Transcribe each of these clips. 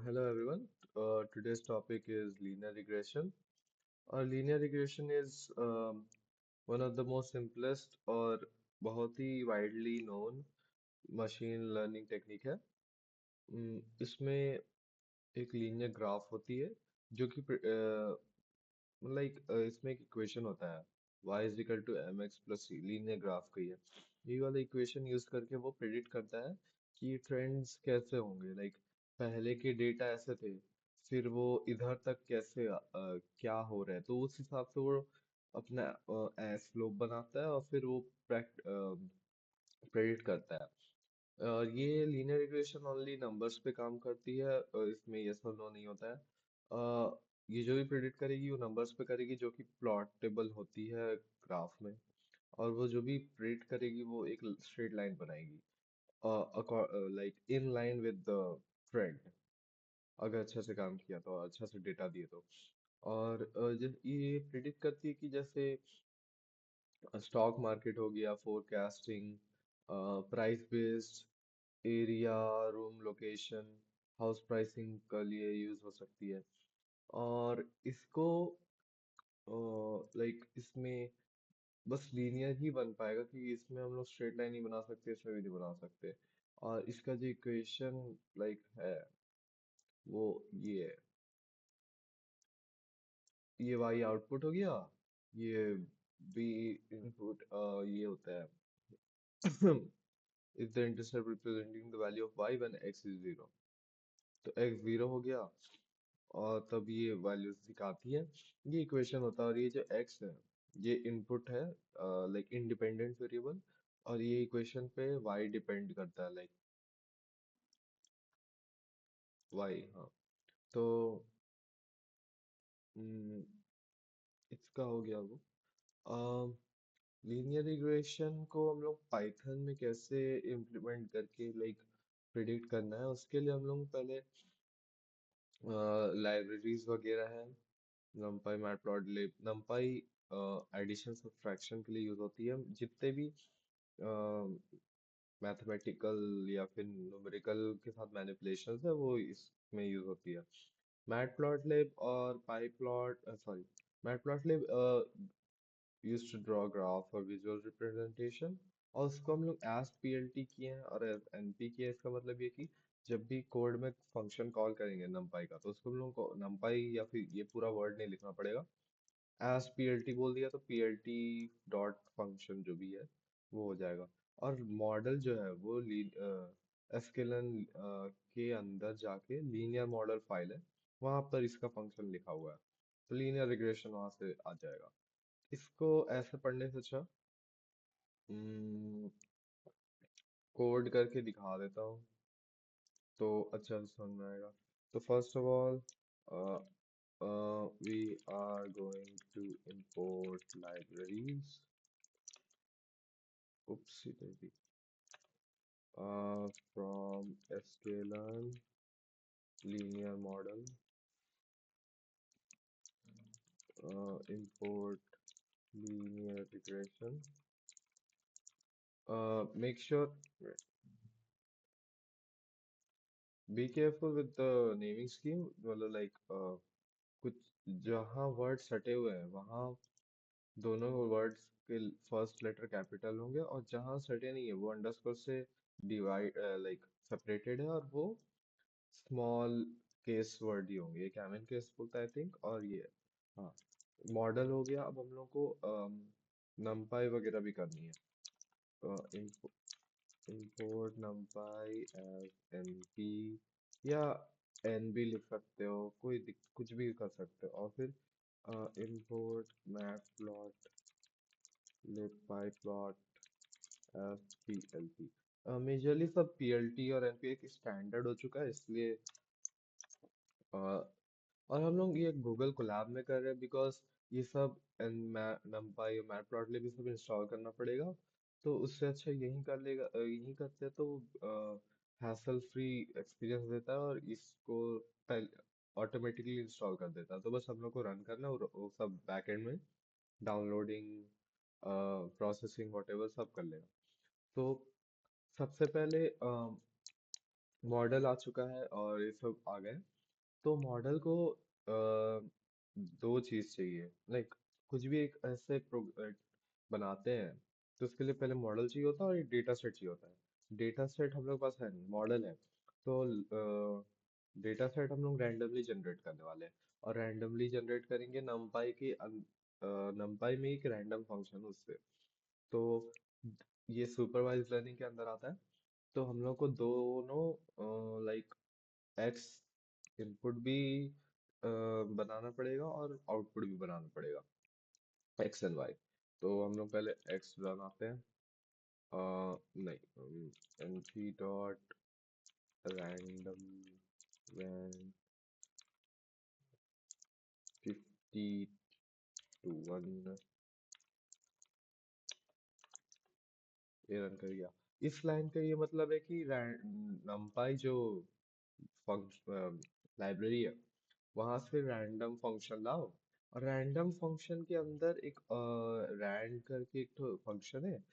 Hello everyone. Today's topic is linear regression. Linear regression is one of the most simplest और बहुत ही widely known machine learning technique है। इसमें एक linear graph होती है जो कि इसमें एक इक्वेशन होता है y is equal to mx plus c linear graph का ही है। ये वाला इक्वेशन यूज करके वो प्रिडिक्ट करता है कि ट्रेंड्स कैसे होंगे। पहले के डेटा ऐसे थे, फिर वो इधर तक कैसे क्या हो रहा है, तो उस हिसाब से वो अपना स्लोप बनाता है और फिर वो प्रेडिक्ट करता है। ये लीनियर इक्वेशन ओनली नंबर्स पे काम करती है, इसमें यस और नो नहीं होता है। ये जो भी प्रेडिक्ट करेगी वो नंबर्स पे करेगी जो कि प्लॉटेबल होती है ग्राफ में। और वो जो भी प्रेडिक्ट करेगी वो एक स्ट्रेट लाइन बनाएगी, in line with the trend, अगर अच्छा से काम किया तो, अच्छा से डेटा दिए तो। और ये प्रिडिक्ट करती है कि जैसे स्टॉक मार्केट हो गया, forecasting, price based, area, room location, house pricing के लिए यूज हो सकती है। और इसको इसमें बस लीनियर ही बन पाएगा कि इसमें हम लोग स्ट्रेट लाइन ही बना सकते, इसमें भी नहीं बना सकते। और इसका जो इक्वेशन है वो ये है। ये वाई आउटपुट हो गया, ये बी इनपुट, ये होता है is the intercept representing the value of y when x is zero. तो एक्स जीरो हो गया और तब ये वैल्यूज दिखाती है। ये इक्वेशन होता है, और ये जो एक्स है ये इनपुट है, इंडिपेंडेंट वेरिएबल। और ये इक्वेशन पे वाई डिपेंड करता है, वाई, हाँ। तो हम्म, इसका हो गया वो। लीनियर रिग्रेशन को हम लोग पाइथन में कैसे इम्प्लीमेंट करके प्रिडिक्ट करना है, उसके लिए हम लोग पहले लाइब्रेरीज वगैरह हैं। numpy, matplotlib, numpy addition subtraction के लिए यूज होती है। जितने भी मैथमेटिकल या फिर न्यूमेरिकल के साथ मैनिपुलेशंस है वो इसमें यूज होती है। मैटप्लॉटलिब और pyplot, sorry, matplotlib use to draw graph और विजुअल रिप्रेजेंटेशन। और उसको हम लोग एज पीएलटी किए हैं और एज एनपी किए हैं। इसका मतलब ये कि जब भी कोड में फंक्शन कॉल करेंगे numpy का, तो उसको हम लोग को numpy या फिर ये पूरा वर्ड नहीं लिखना पड़ेगा। एज पीएलटी बोल दिया तो पीएलटी डॉट फंक्शन जो भी है वो हो जाएगा। और मॉडल जो है वो एसक्यूएल के अंदर जाके लीनियर मॉडल फाइल है, वहां पर इसका फंक्शन लिखा हुआ है, तो लीनियर रिग्रेशन वहां से आ जाएगा। इसको ऐसे पढ़ने से अच्छा कोड करके दिखा देता हूँ तो अच्छा से समझ में आएगा। तो first of all we are going to import libraries, oopsie daisy, from sklearn linear model, import linear regression. Make sure, be careful with the naming scheme, मतलब कुछ जहाँ वर्ड सटे हुए हैं वहाँ दोनों वर्ड्स के फर्स्ट लेटर कैपिटल होंगे, और जहाँ सटे नहीं है वो अंडरस्कोर से डिवाइड सेपरेटेड है, और वो स्मॉल केस वर्ड ही होंगे। ये कैमन केस बोलता है आई थिंक। और ये, हाँ, मॉडल हो गया। अब हम लोग को numpy वगैरह भी करनी है। import numpy as np, या nb लिख सकते हो, कुछ भी कर सकते हो। और फिर import matplotlib pyplot as plt। Majorly सब plt और np एक स्टैंडर्ड हो चुका है, इसलिए और हम लोग ये गूगल कोलैब में कर रहे हैं, बिकॉज ये सब numpy और मैटप्लॉटलिब भी सब इंस्टॉल करना पड़ेगा। तो उससे अच्छा यही कर लेगा, यही करते हैं तो हैसल फ्री एक्सपीरियंस देता है, और इसको ऑटोमेटिकली इंस्टॉल कर देता है। तो बस हम लोग को रन करना है, और वो सब बैकएंड में डाउनलोडिंग, प्रोसेसिंग, वॉटेवर सब कर लेगा। तो सबसे पहले मॉडल आ चुका है और ये सब आ गए। तो मॉडल को दो चीज चाहिए, लाइक कुछ भी एक ऐसे बनाते हैं तो उसके लिए पहले मॉडल चाहिए होता है और एक डेटा सेट चाहिए होता है। डेटा सेट हम लोग के पास है नहीं, मॉडल है। तो डेटा सेट हम लोग रैंडमली जनरेट करने वाले हैं, और रैंडमली जनरेट करेंगे numpy के numpy में एक रैंडम फंक्शन उससे। तो ये सुपरवाइज लर्निंग के अंदर आता है। तो हम लोग को दोनों लाइक एक्स इनपुट भी बनाना पड़ेगा और आउटपुट भी बनाना पड़ेगा, एक्स एंड वाई। तो हम लोग पहले एक्स बनाते हैं। नहीं, n p dot random van 50 to 1, ये रन कर गया। इस लाइन का ये मतलब है कि numpy जो फंक्शन लाइब्रेरी है वहां से रैंडम फंक्शन लाओ, और रैंडम फंक्शन के अंदर एक रैंड करके एक तो फंक्शन है।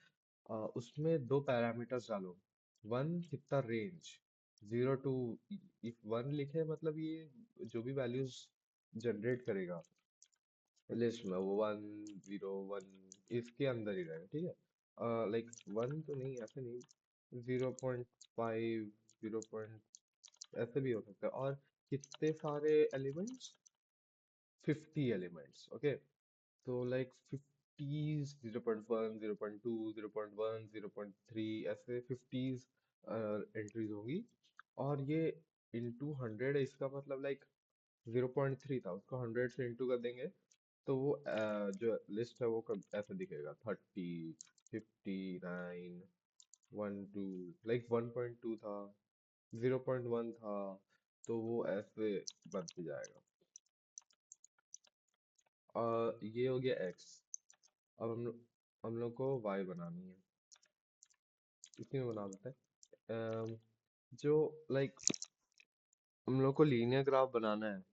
उसमें दो पैरामीटर्स डालो। वन कितना रेंज, 0 to, इफ वन लिखे मतलब ये जो भी वैल्यूज जनरेट करेगा लिस्ट में वो 1 0 1 इसके अंदर ही रहेगा, ठीक है। लाइक वन तो नहीं, ऐसे नहीं, 0.5 ऐसे भी हो सकता है। और कितने सारे एलिमेंट्स, 50 एलिमेंट्स, ओके। तो लाइक 50s, 0.1 0.2 0.1 0.3 ऐसे 50s एंट्रीज होंगी। और ये इंटू 100 है, इसका मतलब लाइक 0.3 था, उसको 100 से इंटू कर देंगे। तो वो जो लिस्ट है वो ऐसे दिखेगा, 30 59 12, लाइक 1.2 था, 0.1 था, तो वो ऐसे बढ़ते जाएगा। ये हो गया x। अब हम लोग को y बनानी है, इसी में बना देते हैं। जो लाइक हम लोग को लीनियर ग्राफ बनाना है,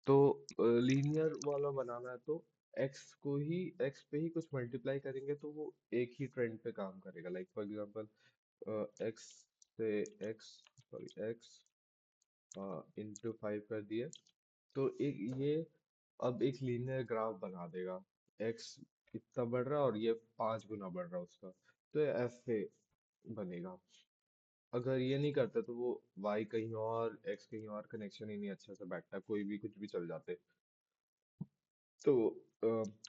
तो लीनियर वाला बनाना है तो x पे ही कुछ मल्टीप्लाई करेंगे तो वो एक ही ट्रेंड पे काम करेगा। लाइक फॉर एग्जांपल x से x, सॉरी x इंटू 5 कर दिए, तो एक ये अब एक लीनियर ग्राफ बना देगा। x इतना बढ़ रहा है और ये 5 गुना बढ़ रहा है उसका, तो ये ऐसे बनेगा। अगर ये नहीं करते तो वो y कहीं और x कहीं और कनेक्शन ही नहीं अच्छे से बैठता, कोई भी कुछ भी चल जाते। तो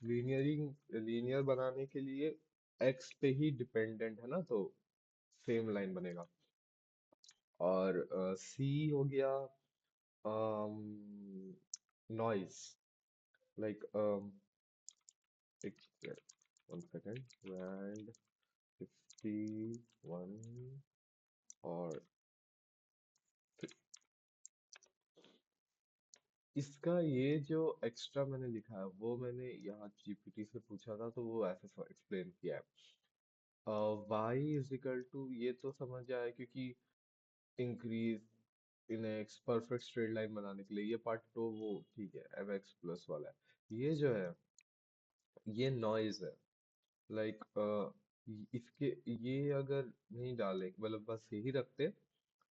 लीनियर बनाने के लिए x पे ही डिपेंडेंट है ना, तो सेम लाइन बनेगा। और c हो गया नॉइस, लाइक एक 1 सेकेंड, रैंड 51 और इसका ये जो एक्स्ट्रा मैंने लिखा है वो मैंने यहाँ जीपीटी से पूछा था, तो वो ऐसे एक्सप्लेन किया है। y इज इक्वल टू, ये तो समझ आया क्योंकि increase in x perfect straight line बनाने के लिए, ये पार्ट तो वो ठीक है, एम एक्स प्लस वाला है। ये जो है ये नॉइज है, लाइक इसके ये अगर नहीं डाले, मतलब बस यही रखते,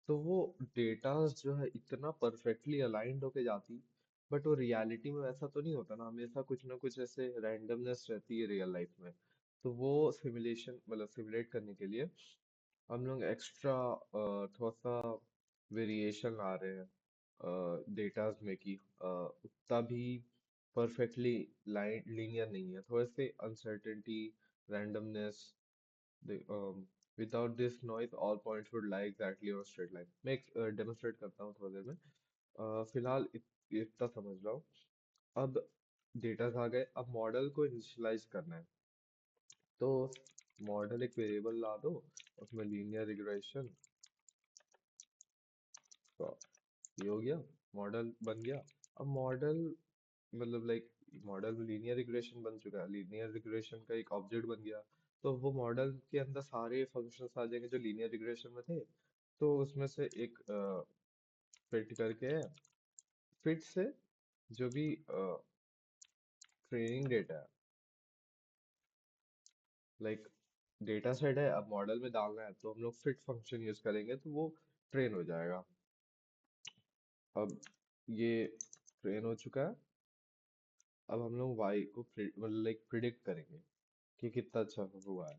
तो वो डेटा जो है इतना परफेक्टली अलाइंड होके जाती। बट वो रियलिटी में वैसा तो नहीं होता ना, हमेशा कुछ ना कुछ ऐसे रैंडमनेस रहती है रियल लाइफ में। तो वो सिमुलेशन, मतलब सिमुलेट करने के लिए हम लोग एक्स्ट्रा थोड़ा सा वेरिएशन ला रहे हैं डेटाज में, कि उतना भी परफेक्टली लाइन लीनियर नहीं है, थोड़े से uncertainty, randomness. Without this noise all points would lie exactly on straight line. मैं एक डेमोन्स्ट्रेट करता हूँ थोड़ी देर में। फिलहाल इतना समझ लो। अब डेटा आ गए, अब मॉडल को इनिशियलाइज करना है। तो मॉडल एक वेरिएबल ला दो, उसमें लीनियर रिग्रेशन, तो ये हो गया, मॉडल बन गया। अब मॉडल मतलब लाइक मॉडल लीनियर रिग्रेशन बन चुका है, लीनियर रिग्रेशन का एक ऑब्जेक्ट बन गया। तो वो मॉडल के अंदर सारे फंक्शंस आ जाएंगे जो लीनियर रिग्रेशन में थे। तो उसमें से एक फिट करके है, फिट से जो भी ट्रेनिंग डेटा है, लाइक डेटा सेट है, अब मॉडल में डालना है तो हम लोग फिट फंक्शन यूज करेंगे। तो वो ट्रेन हो जाएगा। अब ये ट्रेन हो चुका है। अब हम लोग वाई को मतलब लाइक प्रिडिक्ट करेंगे कि कितना अच्छा हुआ है।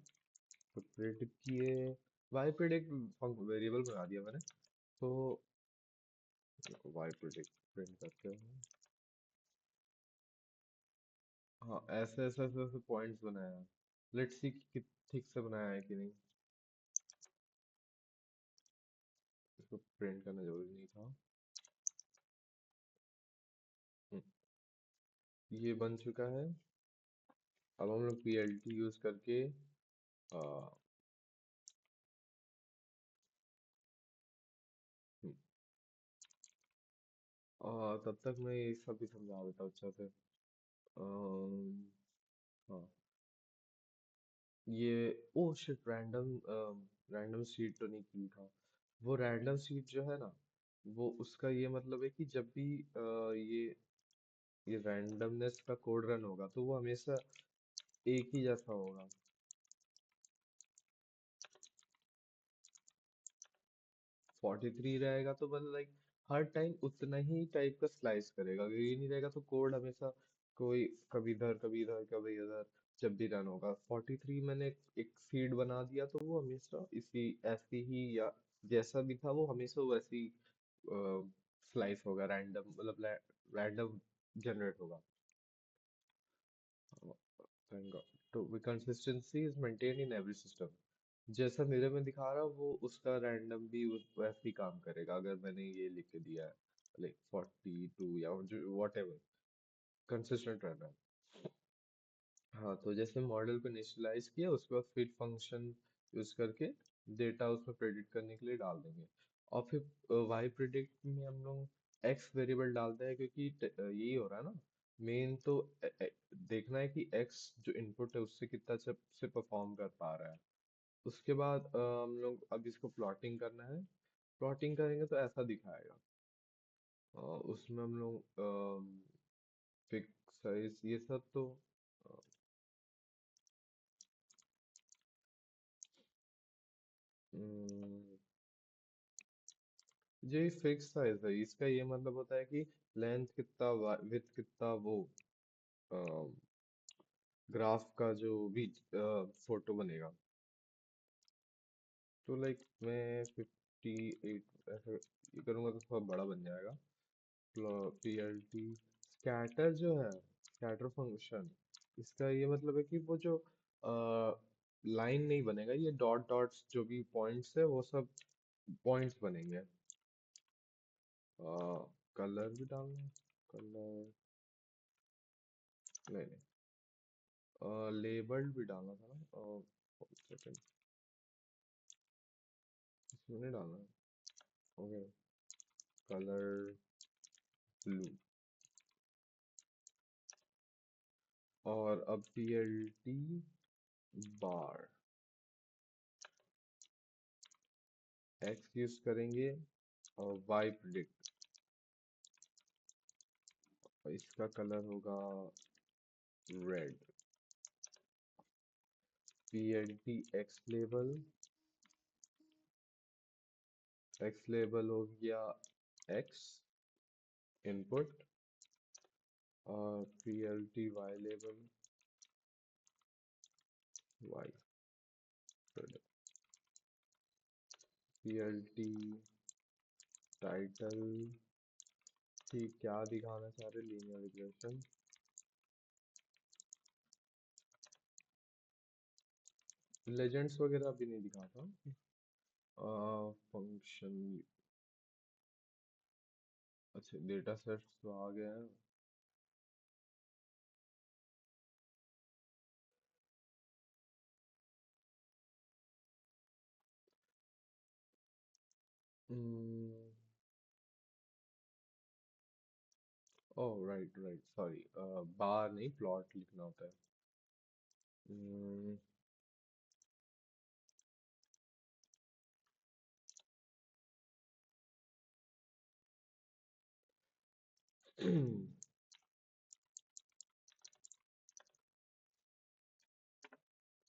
तो प्रिडिक्ट किए, वाई प्रिडिक्ट वेरिएबल बना दिया मैंने। तो वाई प्रिडिक्ट प्रिंट करते हैं। हाँ, ऐसे ऐसे ऐसे ऐसे पॉइंट्स बनाया है। लेट्स सी कि ठीक से बनाया है कि नहीं। इसको प्रिंट करना जरूरी नहीं था। हम्म, ये बन चुका है। अब हम लोग पीएलटी यूज करके आ, हम्म, तब तक मैं ये सब भी समझा देता हूँ अच्छा से। अम, हाँ, ये oh shit, random random seed तो नहीं की था। वो रैंडम सीड जो है ना, वो उसका ये मतलब है कि जब भी ये रैंडमनेस का कोड रन होगा तो वो हमेशा एक ही जैसा होगा। 43 रहेगा तो मतलब लाइक हर टाइम उतना ही टाइप का स्लाइस करेगा। अगर ये नहीं रहेगा तो कोड हमेशा कोई कभी इधर कभी इधर कभी इधर जब भी रन होगा। 43 मैंने एक सीड बना दिया तो वो हमेशा इसी ऐसी ही या जैसा भी था वो हमेशा वैसी स्लाइस होगा, रैंडम मतलब रैंडम जनरेट होगा। Thank God. तो consistency is maintained in every system। जैसा मेरे में दिखा रहा वो उसका रैंडम भी वैसे ही काम करेगा अगर मैंने ये लिख के दिया है लाइक 42 या जो वॉट एवर, कंसिस्टेंट रहना है। हाँ, तो जैसे मॉडल को इनिशियलाइज किया उसके बाद फिट फंक्शन यूज करके डेटा उसमें प्रेडिक्ट करने के लिए डाल देंगे। और फिर वाई प्रेडिक्ट में हम लोग एक्स वेरिएबल डालते हैं क्योंकि यही हो रहा है ना। मेन तो देखना है कि एक्स जो इनपुट है उससे कितना अच्छे से परफॉर्म कर पा रहा है। उसके बाद हम लोग अब इसको प्लॉटिंग करना है। प्लॉटिंग करेंगे तो ऐसा दिखाएगा। उसमें हम लोग फिक्स साइज ये सब तो अ, हम्म, ये फिक्स साइज है। इसका ये मतलब होता है कि लेंथ कितना, विड्थ कितना, वो ग्राफ का जो भी फोटो बनेगा। तो लाइक मैं 58 ऐसे ये करूँगा तो थोड़ा बड़ा बन जाएगा। पीएलटी स्कैटर जो है, स्कैटर फंक्शन, इसका ये मतलब है कि वो जो लाइन नहीं बनेगा, ये डॉट डॉट्स जो भी पॉइंट्स है वो सब पॉइंट्स बनेंगे। कलर भी डालना है। कलर नहीं नहीं, लेबल्ड भी डालना था ना। सेकंड, इसमें नहीं डालना है। Okay, colour blue. और अब पीएलटी बार एक्स यूज करेंगे और वाई प्रिडिक्ट, इसका कलर होगा रेड। पीएलटी एक्स लेबल हो गया एक्स इनपुट, और PLT y label y product. PLT title कि क्या दिखाना चाह रहे, लीनियर रिग्रेशन। लेजेंड्स वगैरह भी नहीं दिखाता। फंक्शन, अच्छा डेटा सेट्स तो आ गया है। ओह राइट राइट, सॉरी, बार नहीं प्लॉट लिखना होता है। हम्म,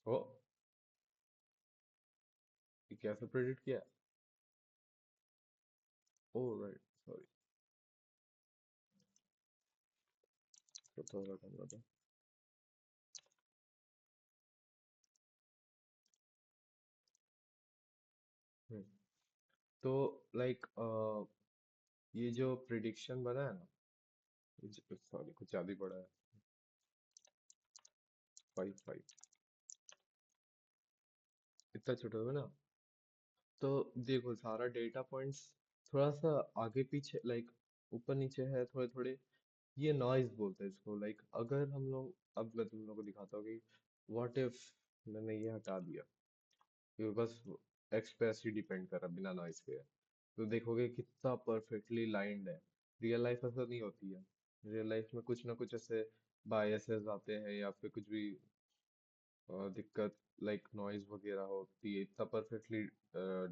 ओ, ये कैसे प्रेडिक्ट किया? ओ राइट, सॉरी। तो थोड़ा कम करता हूँ। तो लाइक ये जो प्रिडिक्शन बना है ना, सॉरी कुछ ज्यादा ही बड़ा है। 5 5 इतना छोटा है ना। तो देखो सारा डेटा पॉइंट्स थोड़ा सा आगे पीछे लाइक ऊपर नीचे है थोड़े थोड़े। ये नॉइज बोलते हैं इसको। लाइक अगर हम लोग, अब मैं तुम लोग को दिखाता हूँ कि व्हाट इफ मैंने ये हटा दिया, ये बस एक्स पे ऐसे ही डिपेंड कर रहा बिना नॉइज के है, तो देखोगे कितना परफेक्टली लाइंड है। रियल लाइफ ऐसा नहीं होती है। रियल लाइफ में कुछ ना कुछ ऐसे बायसेस आते हैं या फिर कुछ भी दिक्कत, लाइक नॉइज वगैरह होती है, इतना परफेक्टली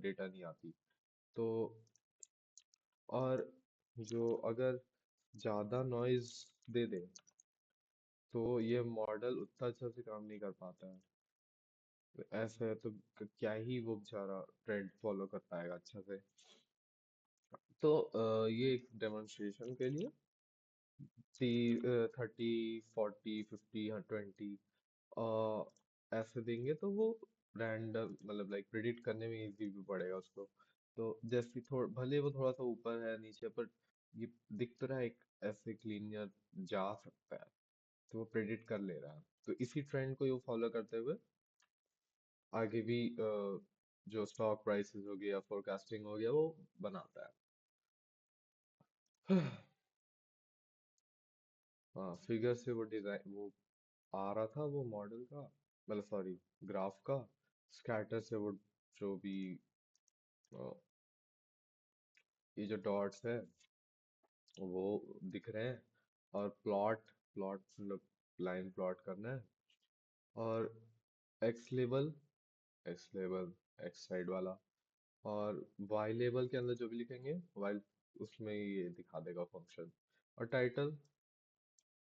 डेटा नहीं आती। तो और जो अगर ज्यादा नॉइज दे दे तो ये मॉडल उतना अच्छा से काम नहीं कर पाता है। तो ऐसा है तो क्या ही वो बेचारा ट्रेंड फॉलो कर पाएगा अच्छा से। तो ये एक डेमोन्स्ट्रेशन के लिए 30 40 50 हाँ 20 ऐसे देंगे तो वो रैंडम मतलब लाइक प्रिडिक्ट करने में इजी भी पड़ेगा उसको। तो जैसे थोड़ा भले वो थोड़ा सा ऊपर है नीचे पर ये दिख तो रहा है एक ऐसे क्लीनियर जा सकता है। तो वो प्रिडिक्ट कर ले रहा है। तो इसी ट्रेंड को ये फॉलो करते हुए आगे भी जो स्टॉक प्राइसेस हो गया या फोरकास्टिंग हो गया वो बनाता है। हाँ फिगर से वो डिजाइन वो आ रहा था वो मॉडल का, मतलब सॉरी ग्राफ का। स्कैटर से वो जो भी अ, ये जो डॉट्स है वो दिख रहे हैं। और प्लॉट प्लॉट मतलब लाइन प्लॉट करना है। और x label, x label x side वाला। और वाई लेबल के अंदर जो भी लिखेंगे वाई उसमें ये दिखा देगा फंक्शन। और टाइटल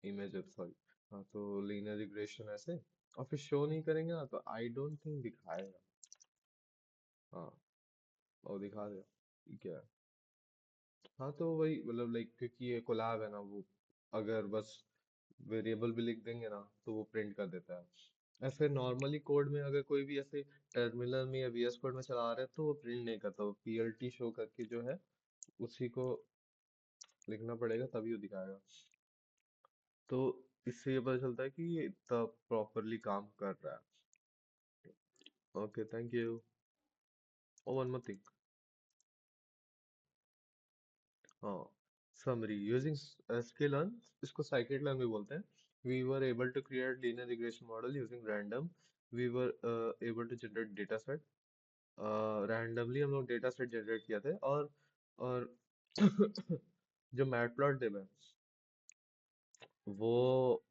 इमेज सॉरी। हाँ तो लीनियर रिग्रेशन ऐसे। और फिर शो नहीं करेंगे ना तो आई डोंट थिंक दिखाएगा। हाँ और दिखा दे ठीक है। हाँ तो वही मतलब लाइक क्योंकि ये कोलैब है ना वो, अगर बस वेरिएबल भी लिख देंगे ना तो वो प्रिंट कर देता है। ऐसे नॉर्मली कोड में अगर कोई भी ऐसे टर्मिनल में या वीएस कोड में चला रहा है तो वो प्रिंट नहीं करता, वो पीएलटी शो करके जो है उसी को लिखना पड़ेगा तभी वो दिखाएगा। तो इससे ये पता चलता है कि ये इतना प्रॉपरली काम कर रहा है। Okay thank you. और वन मोर थिंग। हाँ समरी यूजिंग sklearn, इसको scikit-learn भी बोलते हैं। We were able to create linear regression model using random, we were able to generate data set, randomly हम लोग data set generate किया थे। और जो मैटप्लॉट है वो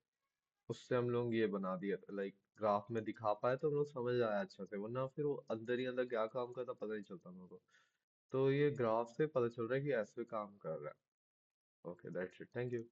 उससे हम लोग ये बना दिया था लाइक ग्राफ में दिखा पाए तो हम लोग समझ आया अच्छा से, वरना फिर वो अंदर ही अंदर क्या काम करता पता नहीं चलता हम लोग को। तो ये ग्राफ से पता चल रहा है कि ऐसे काम कर रहा है। Okay that's it, thank you.